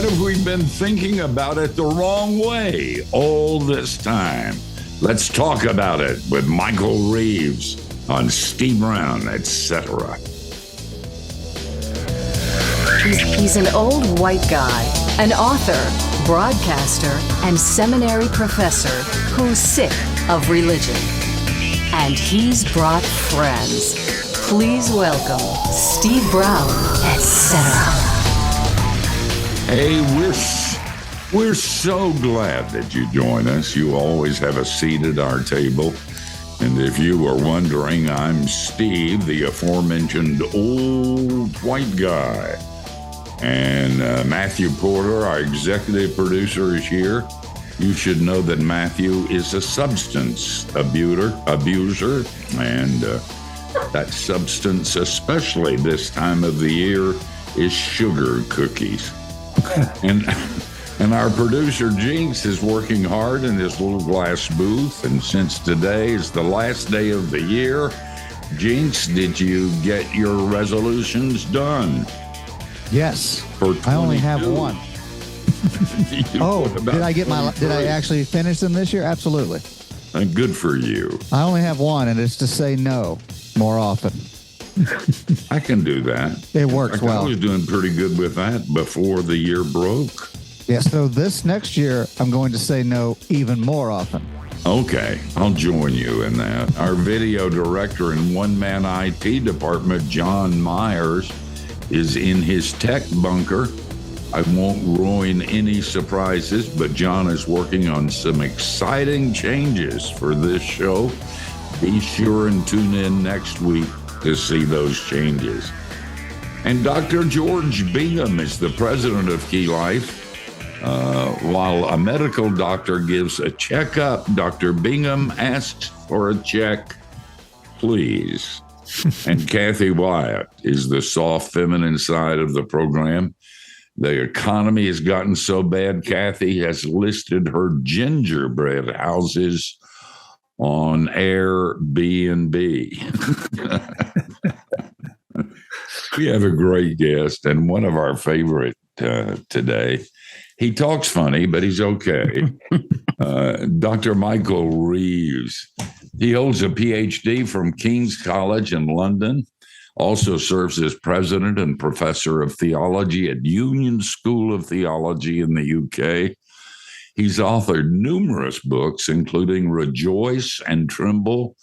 have we been thinking about it the wrong way all this time? Let's talk about it with Michael Reeves on Steve Brown, etc. He's an old white guy, an author, broadcaster, and seminary professor who's sick of religion. And he's brought friends. Please welcome Steve Brown, etc. Hey, we're so glad that you join us. You always have a seat at our table. And if you were wondering, I'm Steve, the aforementioned old white guy. And Matthew Porter, our executive producer, is here. You should know that Matthew is a substance abuser, and that substance, especially this time of the year, is sugar cookies. And our producer, Jinx, is working hard in his little glass booth. And since today is the last day of the year, Jinx, did you get your resolutions done? Yes. For I only have one. Did I actually finish them this year? Absolutely. Good for you. I only have one, and it's to say no more often. I can do that. It works well. I was doing pretty good with that before the year broke. Yeah, so this next year, I'm going to say no even more often. Okay, I'll join you in that. Our video director and one-man IT department, John Myers, is in his tech bunker. I won't ruin any surprises, but John is working on some exciting changes for this show. Be sure and tune in next week to see those changes. And Dr. George Bingham is the president of Key Life. While a medical doctor gives a checkup, Dr. Bingham asks for a check, please. And Kathy Wyatt is the soft feminine side of the program. The economy has gotten so bad, Kathy has listed her gingerbread houses on Airbnb. We have a great guest and one of our favorite today. He talks funny, but he's okay. Dr. Michael Reeves. He holds a PhD from King's College in London, also serves as president and professor of theology at Union School of Theology in the UK. He's authored numerous books, including Rejoice and Tremble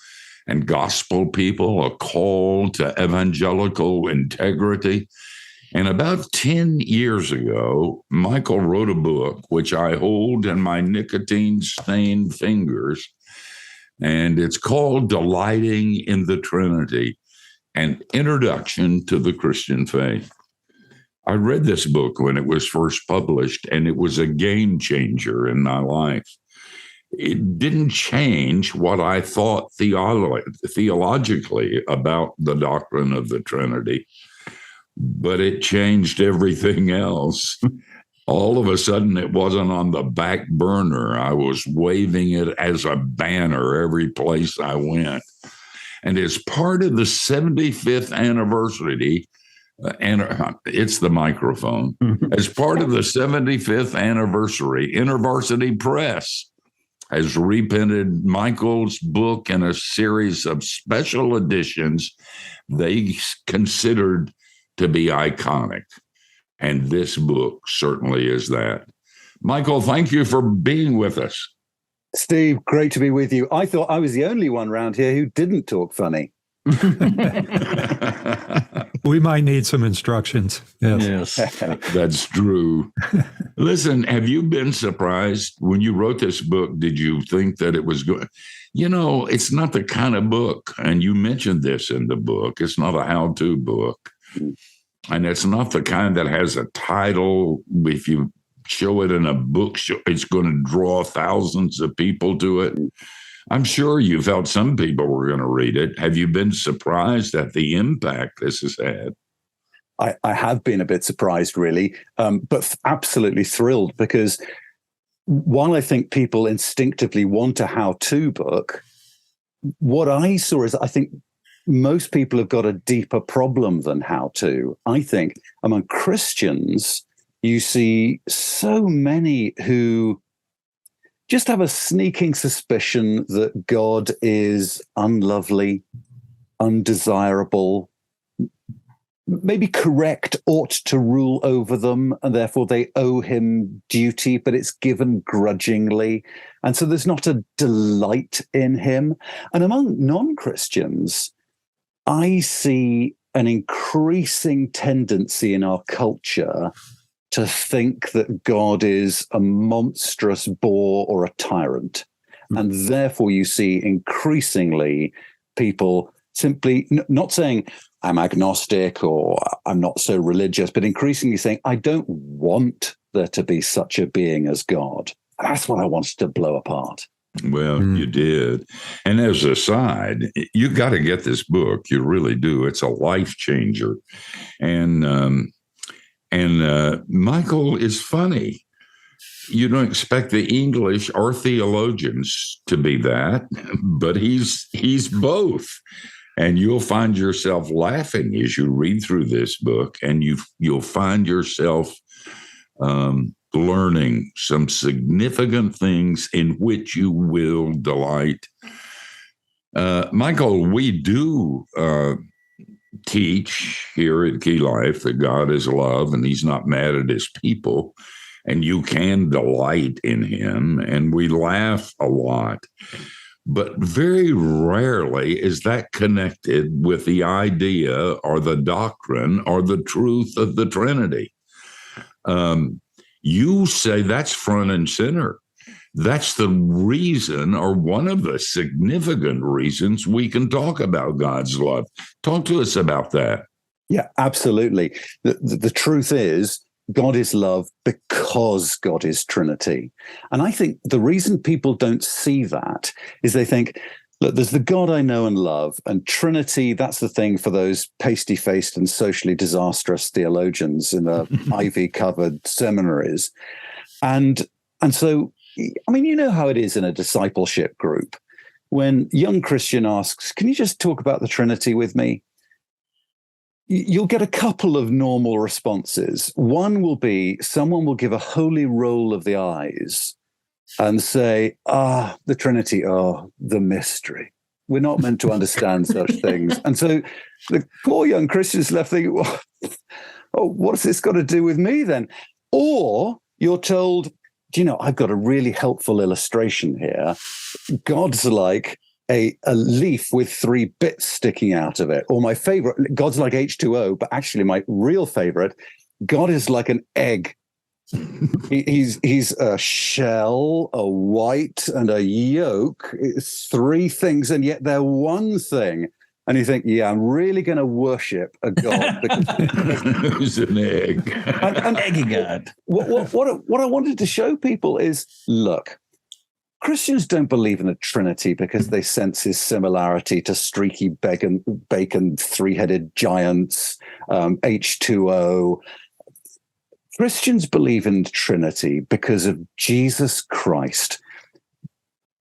and Gospel People, A Call to Evangelical Integrity. And about 10 years ago, Michael wrote a book, which I hold in my nicotine-stained fingers, and it's called Delighting in the Trinity, an Introduction to the Christian Faith. I read this book when it was first published, and it was a game changer in my life. It didn't change what I thought theologically about the doctrine of the Trinity, but it changed everything else. All of a sudden, it wasn't on the back burner. I was waving it as a banner every place I went. And as part of the 75th anniversary, and it's the microphone, as part of the 75th anniversary, InterVarsity Press has reprinted Michael's book in a series of special editions they considered to be iconic. And this book certainly is that. Michael, thank you for being with us. Steve, great to be with you. I thought I was the only one around here who didn't talk funny. We might need some instructions. Yes. That's true. Listen, have you been surprised when you wrote this book? Did you think that it was good? You know, it's not the kind of book, and you mentioned this in the book, it's not a how-to book. And it's not the kind that has a title. If you show it in a book, it's going to draw thousands of people to it. I'm sure you felt some people were going to read it. Have you been surprised at the impact this has had? I have been a bit surprised, really, but absolutely thrilled, because while I think people instinctively want a how-to book, what I saw is I think most people have got a deeper problem than how to. I think among Christians, You see so many who just have a sneaking suspicion that God is unlovely, undesirable, maybe correct, ought to rule over them, and therefore they owe him duty, but it's given grudgingly. And so there's not a delight in him. And among non-Christians, I see an increasing tendency in our culture to think that God is a monstrous bore or a tyrant. And therefore you see increasingly people simply not saying, I'm agnostic or I'm not so religious, but increasingly saying, I don't want there to be such a being as God. That's what I wanted to blow apart. Well, you did. And as a side, you got to get this book. You really do. It's a life changer. And Michael is funny. You don't expect the English or theologians to be that, but he's both. And you'll find yourself laughing as you read through this book, and you'll find yourself learning some significant things in which you will delight. Michael, we do teach here at Key Life that God is love and he's not mad at his people, and you can delight in him, and we laugh a lot. But very rarely is that connected with the idea or the doctrine or the truth of the Trinity. You say that's front and center. That's the reason, or one of the significant reasons, we can talk about God's love. Talk to us about that. Yeah, absolutely. The truth is, God is love because God is Trinity. And I think the reason people don't see that is they think, look, there's the God I know and love, and Trinity, that's the thing for those pasty-faced and socially disastrous theologians in the ivy-covered seminaries. And so, I mean, you know how it is in a discipleship group. When young Christian asks, can you just talk about the Trinity with me? You'll get a couple of normal responses. One will be someone will give a holy roll of the eyes and say, the Trinity, the mystery. We're not meant to understand such things. And so the poor young Christian's left thinking, what's this got to do with me then? Or you're told, do you know, I've got a really helpful illustration here. God's like a leaf with 3 bits sticking out of it. Or my favorite, God's like H2O, but actually my real favorite, God is like an egg. He's a shell, a white, and a yolk. It's 3 things, and yet they're one thing. And you think, yeah, I'm really going to worship a God who's an egg, an eggy God. What I wanted to show people is, look, Christians don't believe in the Trinity because they sense his similarity to streaky bacon 3-headed giants, H2O. Christians believe in the Trinity because of Jesus Christ.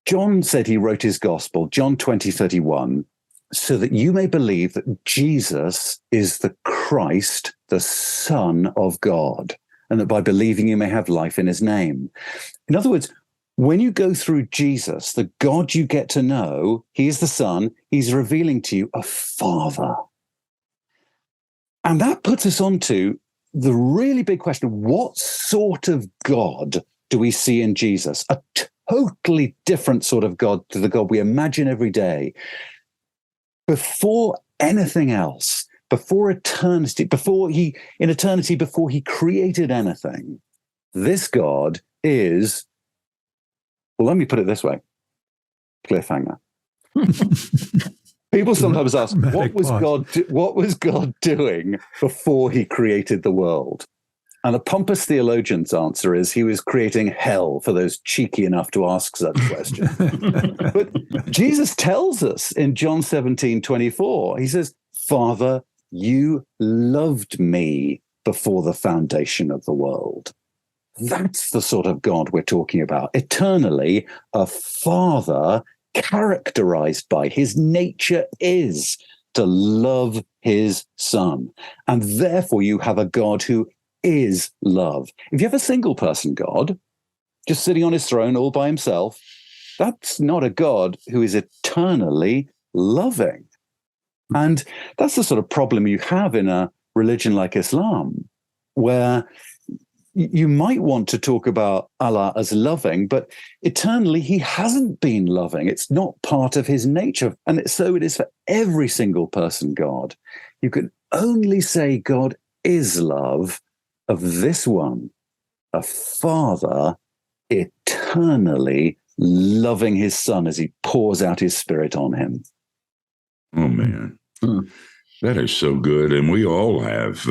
John said he wrote his gospel, John 20:31, so that you may believe that Jesus is the Christ, the Son of God, and that by believing you may have life in his name. In other words, when you go through Jesus, the God you get to know, he is the Son, he's revealing to you a Father. And that puts us on to the really big question, what sort of God do we see in Jesus? A totally different sort of God to the God we imagine every day. Before anything else, before eternity, before he created anything, this God is, well, let me put it this way, cliffhanger. People sometimes ask, what was God doing before he created the world? And a pompous theologian's answer is he was creating hell for those cheeky enough to ask such questions. But Jesus tells us in John 17:24, he says, Father, you loved me before the foundation of the world. That's the sort of God we're talking about. Eternally, a father characterized by his nature is to love his son. And therefore you have a God who is love. If you have a single person God, just sitting on his throne all by himself, that's not a God who is eternally loving. And that's the sort of problem you have in a religion like Islam, where you might want to talk about Allah as loving, but eternally he hasn't been loving. It's not part of his nature. And so it is for every single person God. You can only say God is love of this one, a father eternally loving his son as he pours out his spirit on him. Oh, man. That is so good. And we all have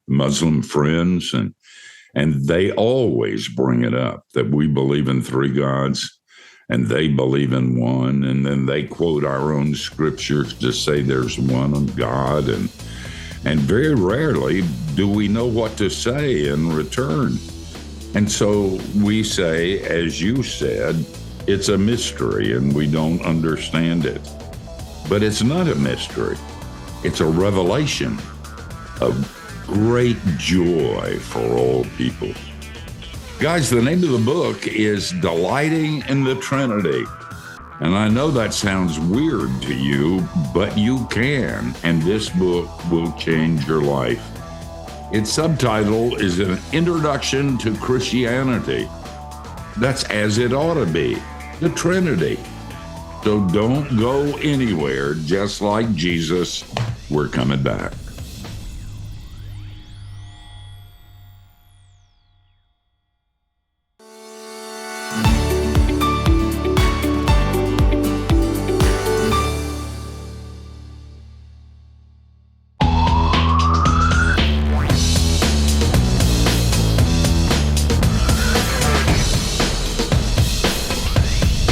Muslim friends, and they always bring it up that we believe in three gods and they believe in one. And then they quote our own scriptures to say there's one God. And very rarely do we know what to say in return. And so we say, as you said, it's a mystery and we don't understand it. But it's not a mystery. It's a revelation of great joy for all people. Guys, the name of the book is Delighting in the Trinity. And I know that sounds weird to you, but you can, and this book will change your life. Its subtitle is An Introduction to Christianity. That's as it ought to be, the Trinity. So don't go anywhere. Just like Jesus, we're coming back.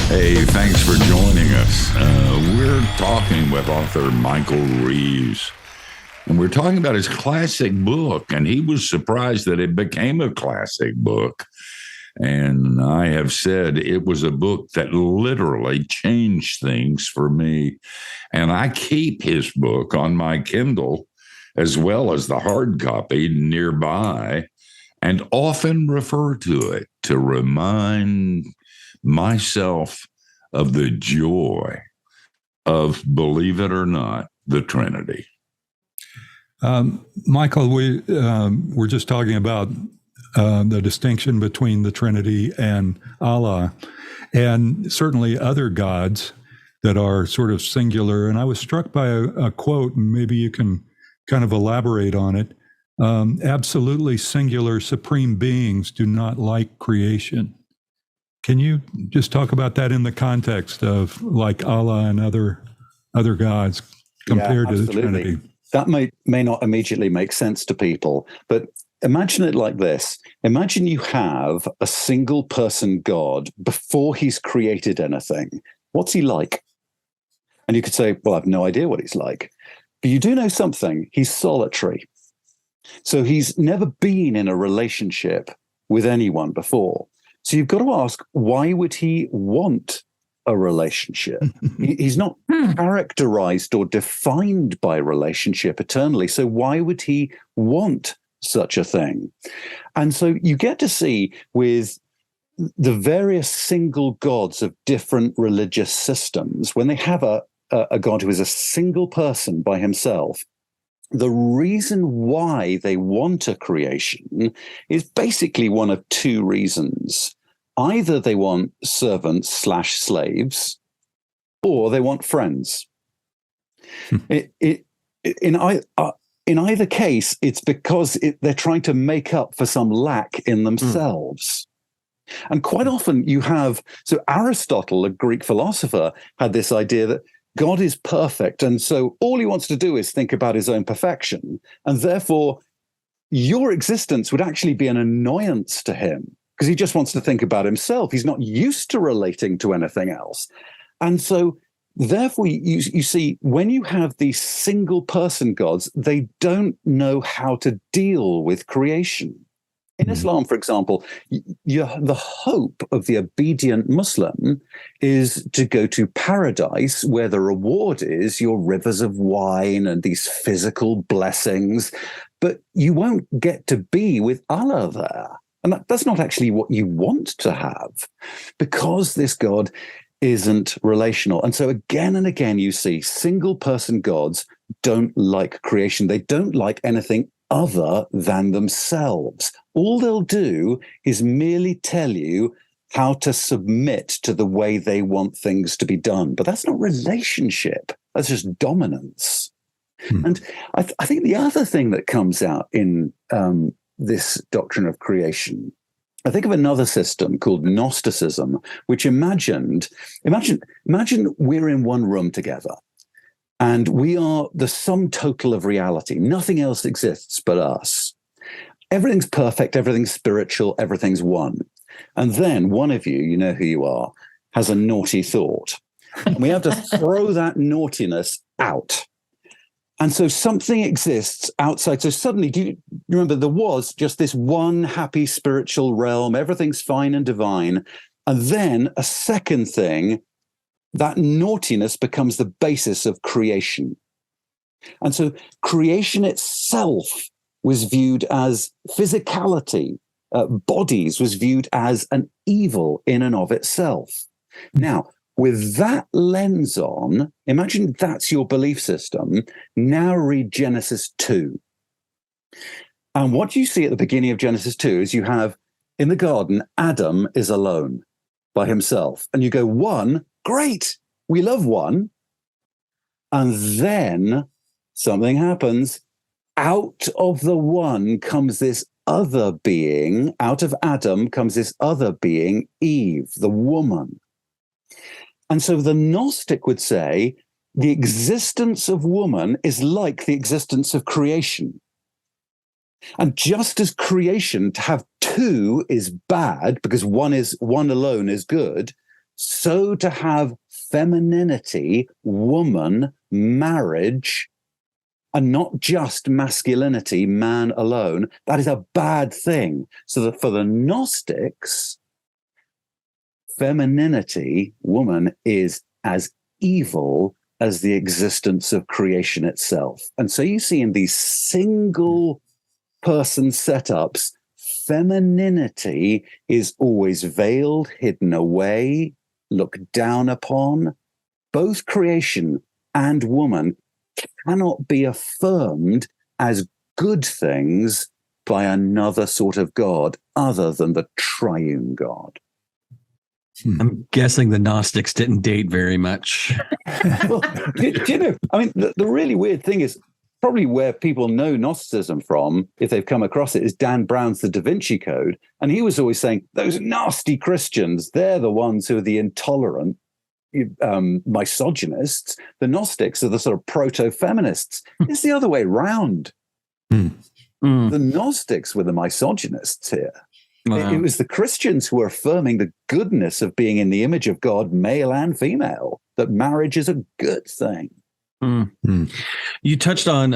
Hey, thanks for joining us. We're talking with author Michael Reeves, and we're talking about his classic book, and he was surprised that it became a classic book. And I have said it was a book that literally changed things for me. And I keep his book on my Kindle as well as the hard copy nearby, and often refer to it to remind myself of the joy of, believe it or not, the Trinity. Michael, we're just talking about the distinction between the Trinity and Allah, and certainly other gods that are sort of singular. And I was struck by a quote, and maybe you can kind of elaborate on it. Absolutely singular supreme beings do not like creation. Can you just talk about that in the context of like Allah and other gods compared to the Trinity? That may not immediately make sense to people, but imagine it like this. Imagine you have a single person God before he's created anything. What's he like? And you could say, well, I have no idea what he's like. But you do know something. He's solitary. So he's never been in a relationship with anyone before. So you've got to ask, why would he want a relationship? He's not characterized or defined by relationship eternally. So why would he want such a thing? And so you get to see with the various single gods of different religious systems, when they have a God who is a single person by himself, the reason why they want a creation is basically one of two reasons. Either they want servants/slaves, or they want friends. In either case, it's because they're trying to make up for some lack in themselves. And quite often you have, so Aristotle, a Greek philosopher, had this idea that God is perfect. And so all he wants to do is think about his own perfection. And therefore, your existence would actually be an annoyance to him because he just wants to think about himself. He's not used to relating to anything else. And so therefore, you see, when you have these single person gods, they don't know how to deal with creation. In Islam, for example, the hope of the obedient Muslim is to go to paradise, where the reward is your rivers of wine and these physical blessings. but you won't get to be with Allah there. And that's not actually what you want to have, because this God isn't relational. And so again and again, you see single person gods don't like creation. They don't like anything other than themselves. All they'll do is merely tell you how to submit to the way they want things to be done. But that's not relationship. That's just dominance. And I think the other thing that comes out in this doctrine of creation, I think of another system called Gnosticism, which imagine we're in one room together and we are the sum total of reality. Nothing else exists but us. Everything's perfect, everything's spiritual, everything's one. And then one of you, you know who you are, has a naughty thought. And we have to throw that naughtiness out. And so something exists outside. So suddenly, do you remember there was just this one happy spiritual realm, everything's fine and divine. And then a second thing, that naughtiness becomes the basis of creation. And so creation itself was viewed as physicality, bodies was viewed as an evil in and of itself. Now, with that lens on, imagine that's your belief system. Now read Genesis 2. And what you see at the beginning of Genesis 2 is you have, in the garden, Adam is alone by himself. And you go, one, great, we love one. And then something happens. Out of the one comes this other being. Out of Adam comes this other being, Eve, the woman. And so the Gnostic would say the existence of woman is like the existence of creation. And just as creation, to have two is bad because one alone is good, so to have femininity, woman, marriage, and not just masculinity, man alone, that is a bad thing. So that for the Gnostics, femininity, woman, is as evil as the existence of creation itself. And so you see in these single person setups, femininity is always veiled, hidden away, looked down upon. Both creation and woman cannot be affirmed as good things by another sort of God other than the triune God. I'm guessing the Gnostics didn't date very much. Well, do you know, I mean, the really weird thing is probably where people know Gnosticism from, if they've come across it, is Dan Brown's The Da Vinci Code. And he was always saying, those nasty Christians, they're the ones who are the intolerant misogynists. The Gnostics are the sort of proto-feminists. It's the other way around. The Gnostics were the misogynists here. Wow. It was the Christians who were affirming the goodness of being in the image of God, male and female, that marriage is a good thing. You touched on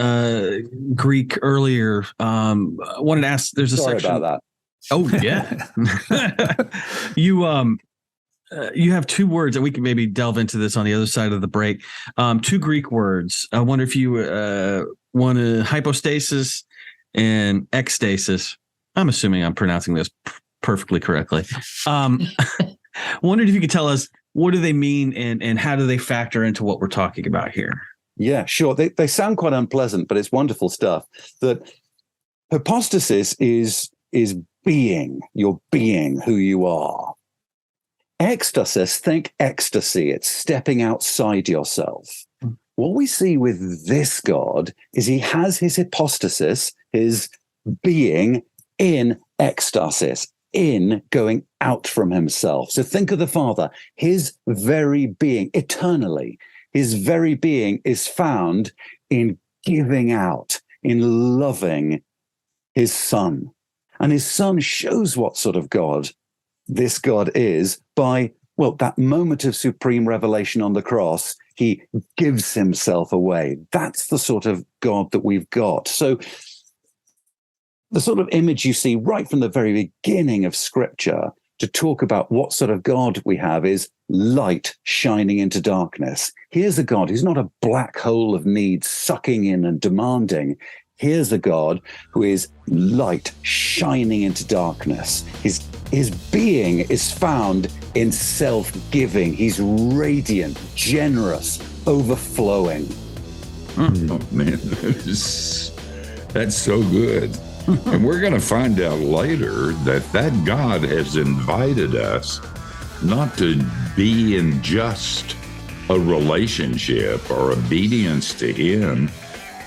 Greek earlier. I wanted to ask, there's a Sorry section about that. Oh, yeah. You have two words, and we can maybe delve into this on the other side of the break. Two Greek words. I wonder if you want to hypostasis and ecstasis. I'm assuming I'm pronouncing this perfectly correctly. Wondered if you could tell us, what do they mean and how do they factor into what we're talking about here? Yeah, sure. They sound quite unpleasant, but it's wonderful stuff. That hypostasis is being, your being, who you are. Ecstasis, think ecstasy. It's stepping outside yourself. What we see with this God is he has his hypostasis, his being, in ecstasis, in going out from himself. So think of the Father, his very being, eternally, his very being is found in giving out, in loving his Son. And his Son shows what sort of God this God is by, well, that moment of supreme revelation on the cross. He gives himself away. That's the sort of God that we've got. So the sort of image you see right from the very beginning of Scripture to talk about what sort of God we have is light shining into darkness. Here's a God who's not a black hole of need sucking in and demanding. Here's a God who is light shining into darkness. His being is found in self-giving. He's radiant, generous, overflowing. Oh, man, that's so good. And we're going to find out later that God has invited us not to be in just a relationship or obedience to him,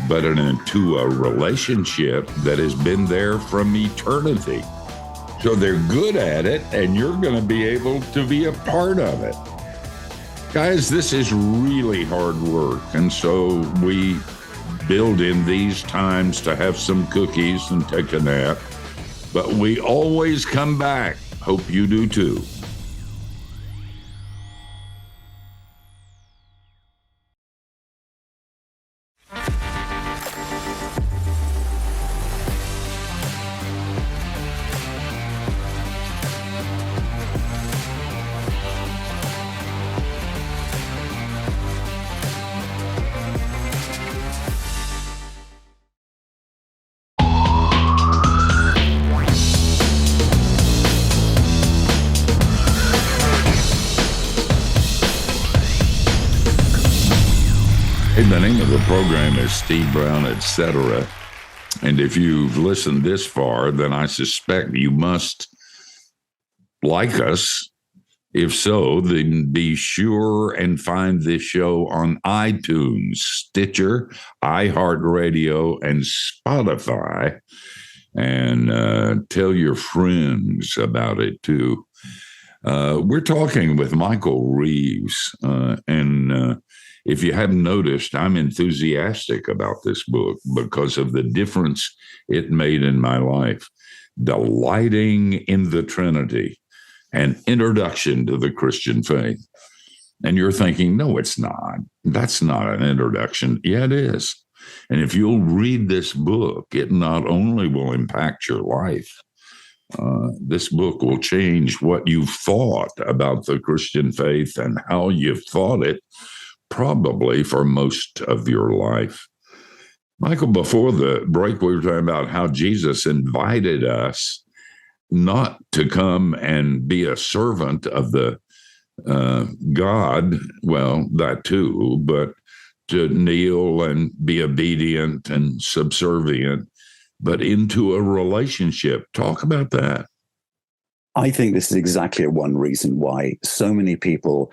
but into a relationship that has been there from eternity. So they're good at it, and you're going to be able to be a part of it. Guys, this is really hard work, and so we build in these times to have some cookies and take a nap, but we always come back. Hope you do too. The name of the program is Steve Brown, etc. And if you've listened this far, then I suspect you must like us. If so, then be sure and find this show on iTunes, Stitcher, iHeartRadio, and Spotify. And tell your friends about it, too. We're talking with Michael Reeves, and if you haven't noticed, I'm enthusiastic about this book because of the difference it made in my life. Delighting in the Trinity, an introduction to the Christian faith. And you're thinking, no, it's not. That's not an introduction. Yeah, it is. And if you'll read this book, it not only will impact your life, this book will change what you've thought about the Christian faith and how you've thought it probably for most of your life. Michael, before the break, we were talking about how Jesus invited us not to come and be a servant of the God, well, that too, but to kneel and be obedient and subservient, but into a relationship. Talk about that. I think this is exactly one reason why so many people,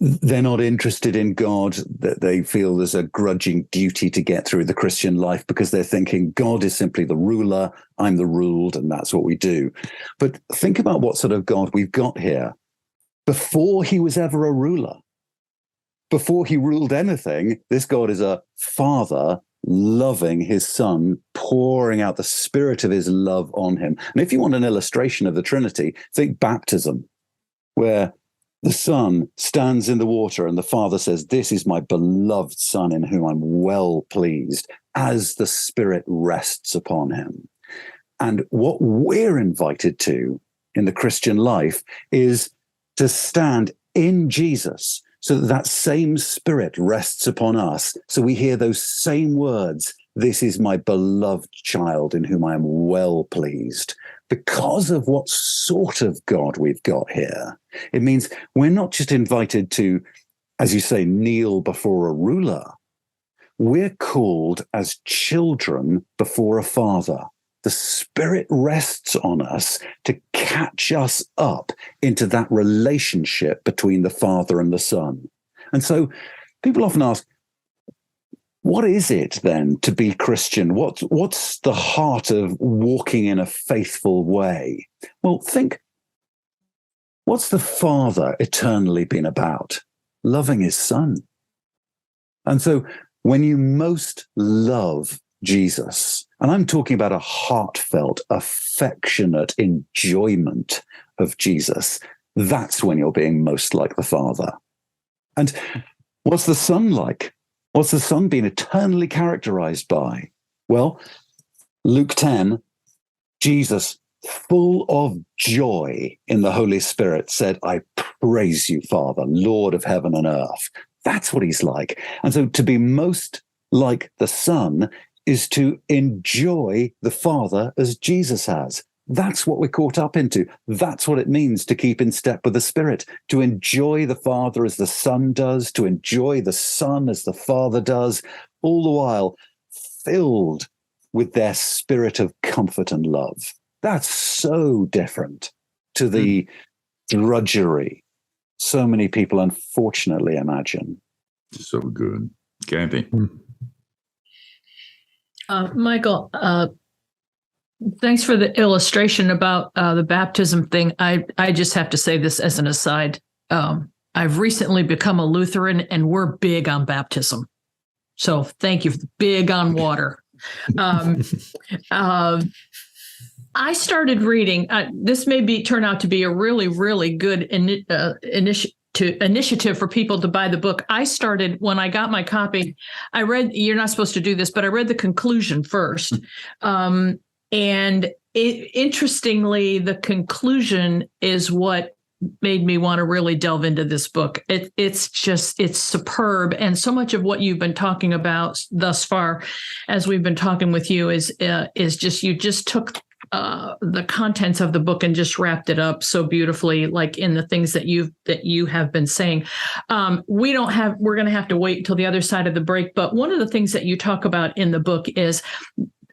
they're not interested in God, that they feel there's a grudging duty to get through the Christian life because they're thinking God is simply the ruler, I'm the ruled, and that's what we do. But think about what sort of God we've got here. Before he was ever a ruler, before he ruled anything, this God is a father loving his son, pouring out the spirit of his love on him. And if you want an illustration of the Trinity, think baptism, where the Son stands in the water and the Father says, this is my beloved Son in whom I'm well pleased, as the Spirit rests upon him. And what we're invited to in the Christian life is to stand in Jesus so that that same Spirit rests upon us. So we hear those same words, this is my beloved child in whom I am well pleased. Because of what sort of God we've got here, it means we're not just invited to, as you say, kneel before a ruler. We're called as children before a father. The Spirit rests on us to catch us up into that relationship between the Father and the Son. And so people often ask, what is it then to be Christian? What's the heart of walking in a faithful way? Well, think, what's the Father eternally been about? Loving his Son. And so when you most love Jesus, and I'm talking about a heartfelt, affectionate enjoyment of Jesus, that's when you're being most like the Father. And what's the Son like? What's the Son been eternally characterized by? Well, Luke 10, Jesus, full of joy in the Holy Spirit, said, I praise you, Father, Lord of heaven and earth. That's what he's like. And so to be most like the Son is to enjoy the Father as Jesus has. That's what we're caught up into. That's what it means to keep in step with the Spirit, to enjoy the Father as the Son does, to enjoy the Son as the Father does, all the while filled with their spirit of comfort and love. That's so different to the drudgery so many people unfortunately imagine. So good. Kathy. Michael, thanks for the illustration about the baptism thing. I just have to say this as an aside. I've recently become a Lutheran, and we're big on baptism. So thank you. Big on water. I started reading. This may turn out to be a really, really good initiative for people to buy the book. I started when I got my copy. I read. You're not supposed to do this, but I read the conclusion first. And interestingly, the conclusion is what made me want to really delve into this book. It's superb. And so much of what you've been talking about thus far, as we've been talking with you, is just, you just took the contents of the book and just wrapped it up so beautifully, like in the things that you have been saying. We're going to have to wait until the other side of the break. But one of the things that you talk about in the book is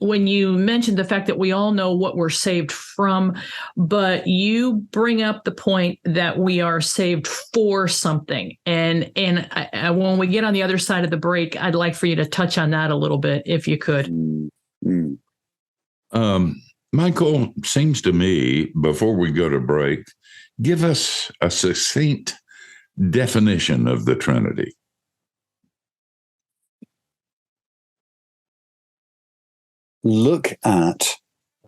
when you mentioned the fact that we all know what we're saved from, but you bring up the point that we are saved for something. And when we get on the other side of the break, I'd like for you to touch on that a little bit, if you could. Michael, seems to me, before we go to break, give us a succinct definition of the Trinity. Look at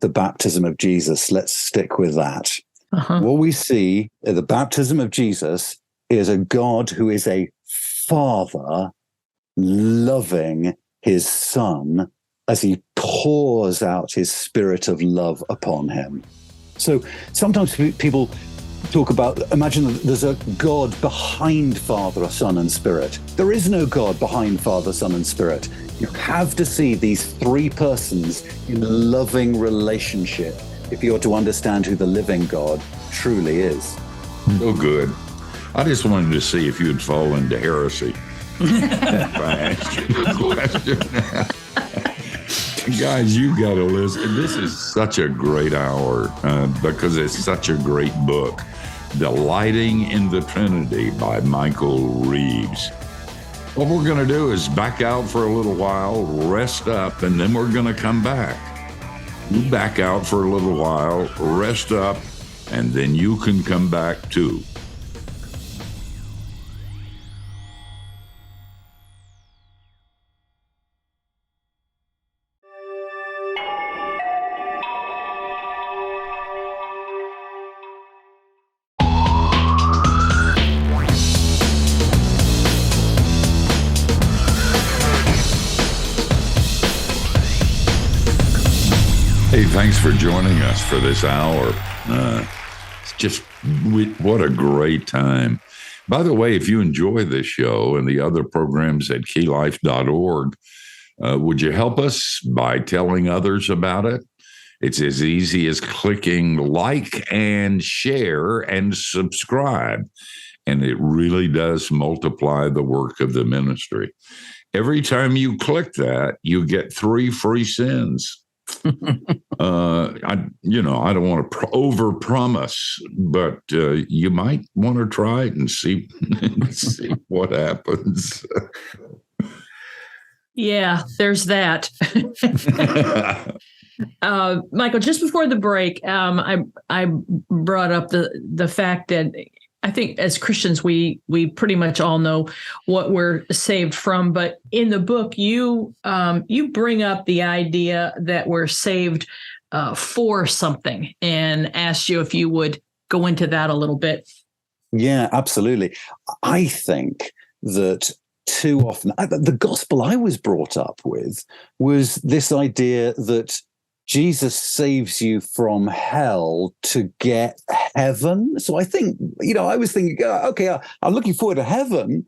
the baptism of Jesus. Let's stick with that. What we see at the baptism of Jesus is a God who is a father loving his son as he pours out his spirit of love upon him. So sometimes people talk about, imagine that there's a God behind Father, Son, and Spirit. There is no God behind Father, Son, and Spirit. You have to see these three persons in loving relationship if you're to understand who the living God truly is. So good. I just wanted to see if you'd fall into heresy. If I asked you the question. Guys, you got to listen. This is such a great hour because it's such a great book. Delighting in the Trinity by Michael Reeves. What we're going to do is back out for a little while, rest up, and then we're going to come back. You back out for a little while, rest up, and then you can come back too. Hey, thanks for joining us for this hour. What a great time. By the way, if you enjoy this show and the other programs at keylife.org, would you help us by telling others about it? It's as easy as clicking like and share and subscribe. And it really does multiply the work of the ministry. Every time you click that, you get 3 free sins. I don't want to overpromise, but you might want to try it and see what happens. Yeah, there's that. Michael, just before the break, I brought up the fact that I think as Christians, we pretty much all know what we're saved from. But in the book, you bring up the idea that we're saved for something, and asked you if you would go into that a little bit. Yeah, absolutely. I think that too often, the gospel I was brought up with was this idea that Jesus saves you from hell to get heaven. So I think, I was thinking, okay, I'm looking forward to heaven.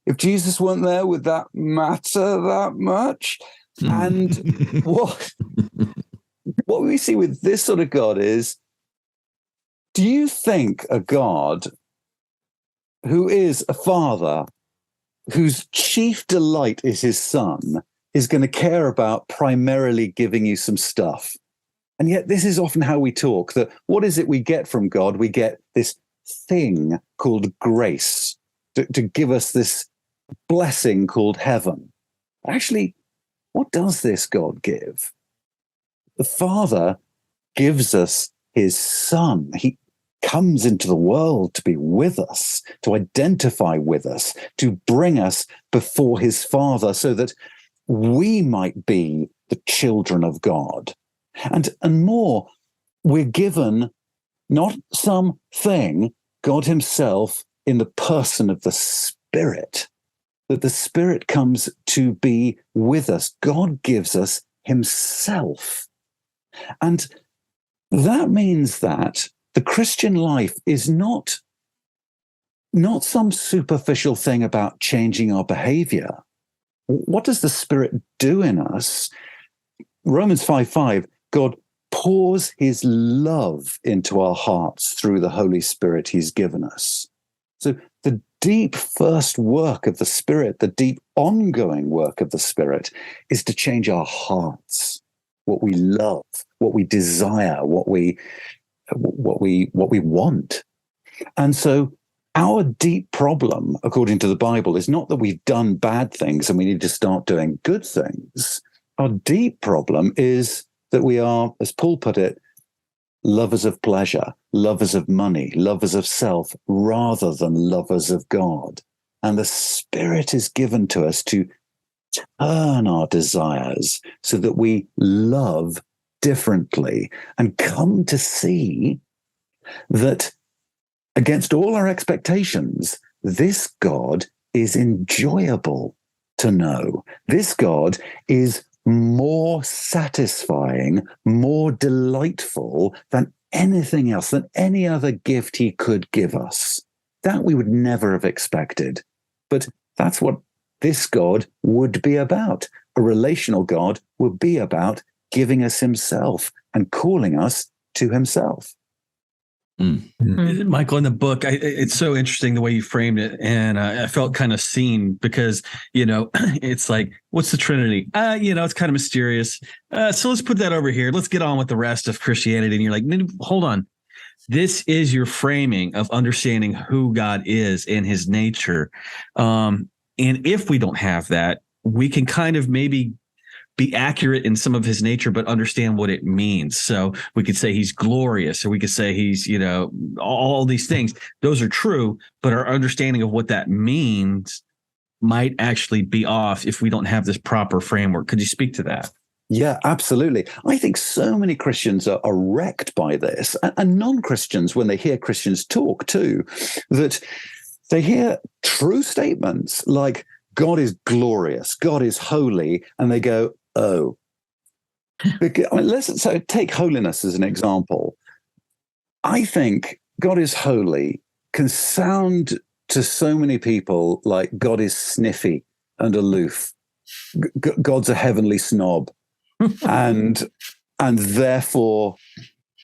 If Jesus weren't there, would that matter that much? And what we see with this sort of God is, do you think a God who is a father, whose chief delight is his son, is going to care about primarily giving you some stuff? And yet this is often how we talk, that what is it we get from God? We get this thing called grace to give us this blessing called heaven. Actually, what does this God give? The Father gives us his Son. He comes into the world to be with us, to identify with us, to bring us before his Father so that we might be the children of God. And more, we're given not some thing, God himself in the person of the Spirit, that the Spirit comes to be with us. God gives us himself. And that means that the Christian life is not some superficial thing about changing our behavior. What does the Spirit do in us? Romans 5:5, God pours his love into our hearts through the Holy Spirit he's given us. So the deep first work of the Spirit, the deep ongoing work of the Spirit, is to change our hearts, what we love, what we desire, what we want. And so our deep problem, according to the Bible, is not that we've done bad things and we need to start doing good things. Our deep problem is that we are, as Paul put it, lovers of pleasure, lovers of money, lovers of self, rather than lovers of God. And the Spirit is given to us to turn our desires so that we love differently and come to see that against all our expectations, this God is enjoyable to know. This God is more satisfying, more delightful than anything else, than any other gift he could give us. That we would never have expected. But that's what this God would be about. A relational God would be about giving us himself and calling us to himself. Michael, in the book, it's so interesting the way you framed it, and I felt kind of seen because it's like, what's the Trinity? It's kind of mysterious. So let's put that over here. Let's get on with the rest of Christianity. And you're like, hold on, this is your framing of understanding who God is and his nature. And if we don't have that, we can kind of maybe be accurate in some of his nature, but understand what it means. So we could say he's glorious, or we could say he's, all these things. Those are true, but our understanding of what that means might actually be off if we don't have this proper framework. Could you speak to that? Yeah, absolutely. I think so many Christians are wrecked by this, and non-Christians, when they hear Christians talk too, that they hear true statements like, God is glorious, God is holy, and they go, oh. Let's take holiness as an example. I think God is holy can sound to so many people like God is sniffy and aloof. God's a heavenly snob. and therefore,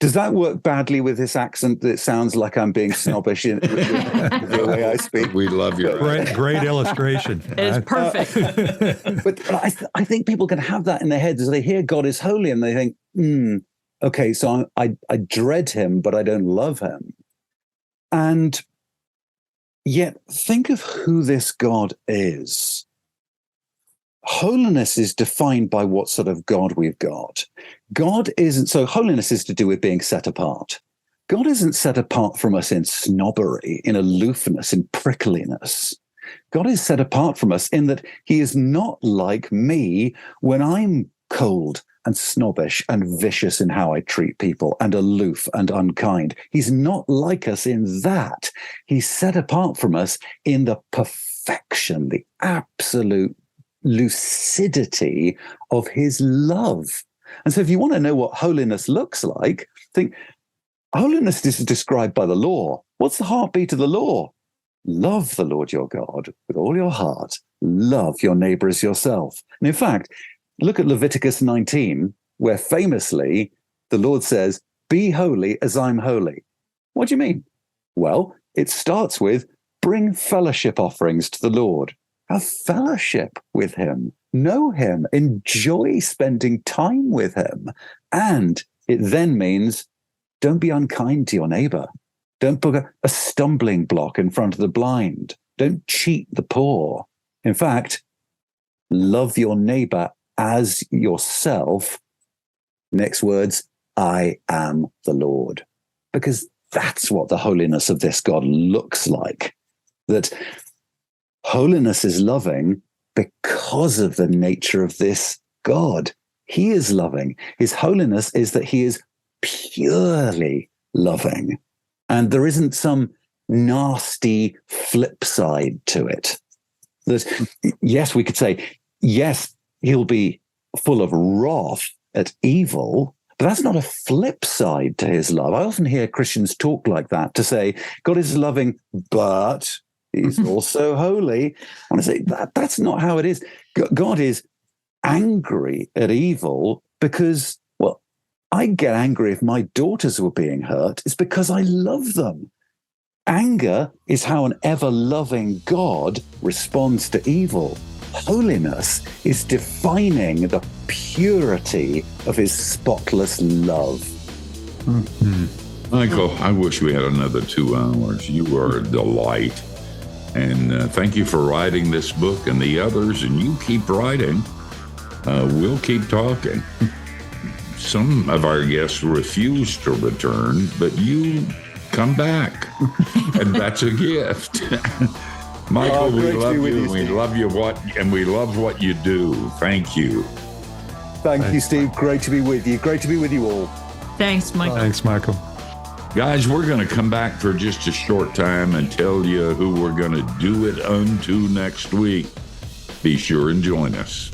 does that work badly with this accent that it sounds like I'm being snobbish with the way I speak? We love you. Great illustration. It's perfect. But I think people can have that in their heads as they hear God is holy and they think, okay, so I dread him, but I don't love him. And yet think of who this God is. Holiness is defined by what sort of God we've got. God isn't, so holiness is to do with being set apart. God isn't set apart from us in snobbery, in aloofness, in prickliness. God is set apart from us in that he is not like me when I'm cold and snobbish and vicious in how I treat people and aloof and unkind. He's not like us in that. He's set apart from us in the perfection, the absolute lucidity of his love. And so if you want to know what holiness looks like, think holiness is described by the law. What's the heartbeat of the law? Love the Lord your God with all your heart. Love your neighbor as yourself. And in fact, look at Leviticus 19, where famously the Lord says, "Be holy as I'm holy." What do you mean? Well, it starts with bring fellowship offerings to the Lord. Have fellowship with him, know him, enjoy spending time with him. And it then means don't be unkind to your neighbor. Don't put a stumbling block in front of the blind. Don't cheat the poor. In fact, love your neighbor as yourself. Next words, I am the Lord. Because that's what the holiness of this God looks like. That holiness is loving because of the nature of this God. He is loving. His holiness is that he is purely loving. And there isn't some nasty flip side to it. That, yes, we could say, yes, he'll be full of wrath at evil, but that's not a flip side to his love. I often hear Christians talk like that, to say, God is loving, but he's also holy. And I say, that's not how it is. God is angry at evil because, well, I get angry if my daughters were being hurt. It's because I love them. Anger is how an ever-loving God responds to evil. Holiness is defining the purity of his spotless love. Michael, I wish we had another 2 hours. You are a delight. And thank you for writing this book and the others. And you keep writing. We'll keep talking. Some of our guests refuse to return, but you come back. And that's a gift. Michael, we love you. We love you and we love what you do. Thank you. Thank you, Steve. Great to be with you. Great to be with you all. Thanks, Michael. Thanks, Michael. Guys, we're going to come back for just a short time and tell you who we're going to do it unto next week. Be sure and join us.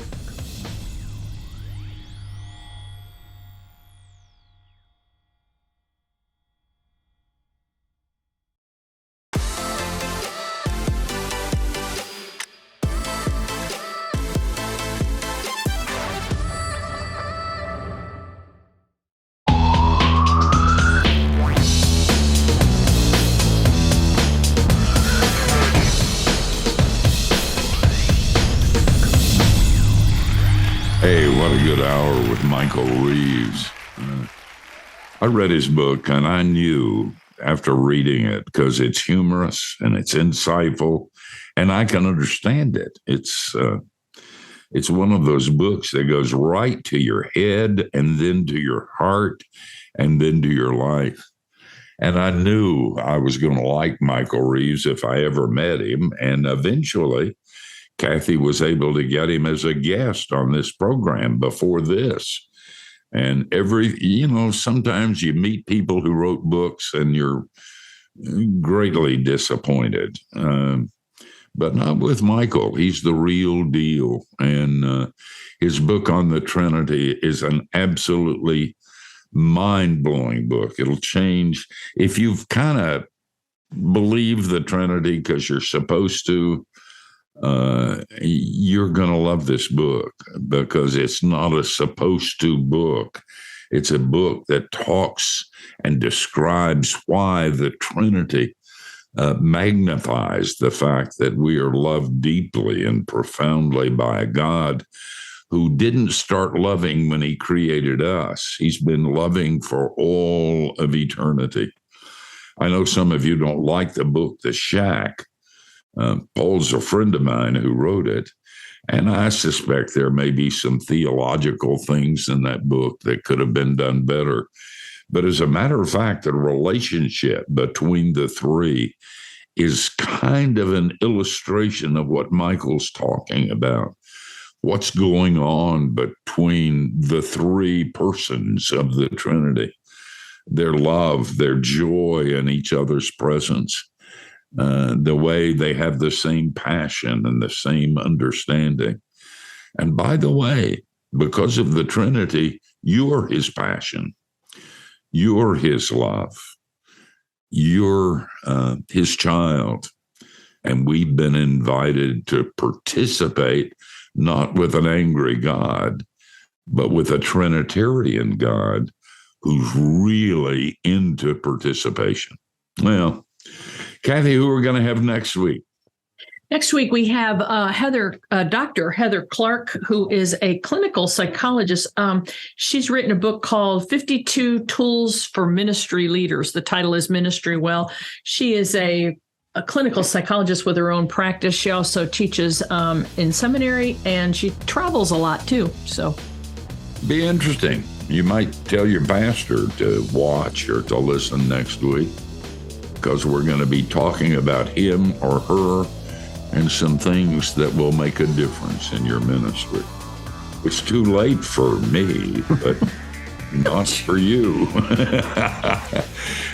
Hey, what a good hour with Michael Reeves. I read his book and I knew after reading it, because it's humorous and it's insightful and I can understand it. It's one of those books that goes right to your head and then to your heart and then to your life. And I knew I was going to like Michael Reeves if I ever met him. And eventually, Kathy was able to get him as a guest on this program before this. And sometimes you meet people who wrote books and you're greatly disappointed. But not with Michael. He's the real deal. And his book on the Trinity is an absolutely mind-blowing book. It'll change. If you've kind of believed the Trinity because you're supposed to, you're going to love this book because it's not a supposed to book. It's a book that talks and describes why the Trinity magnifies the fact that we are loved deeply and profoundly by a God who didn't start loving when he created us. He's been loving for all of eternity. I know some of you don't like the book, The Shack. Paul's a friend of mine who wrote it, and I suspect there may be some theological things in that book that could have been done better. But as a matter of fact, the relationship between the three is kind of an illustration of what Michael's talking about. What's going on between the three persons of the Trinity, their love, their joy in each other's presence, the way they have the same passion and the same understanding. And by the way, because of the Trinity, you're his passion. You're his love. You're his child. And we've been invited to participate, not with an angry God, but with a Trinitarian God who's really into participation. Well, Kathy, who are we going to have next week? Next week, we have Dr. Heather Clark, who is a clinical psychologist. She's written a book called 52 Tools for Ministry Leaders. The title is Ministry Well. She is a clinical psychologist with her own practice. She also teaches in seminary, and she travels a lot, too. So, be interesting. You might tell your pastor to watch or to listen next week, because we're going to be talking about him or her and some things that will make a difference in your ministry. It's too late for me, but not for you.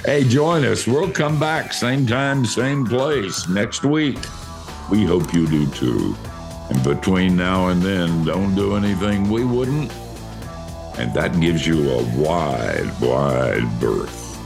Hey, join us. We'll come back same time, same place next week. We hope you do too. And between now and then, don't do anything we wouldn't. And that gives you a wide, wide berth.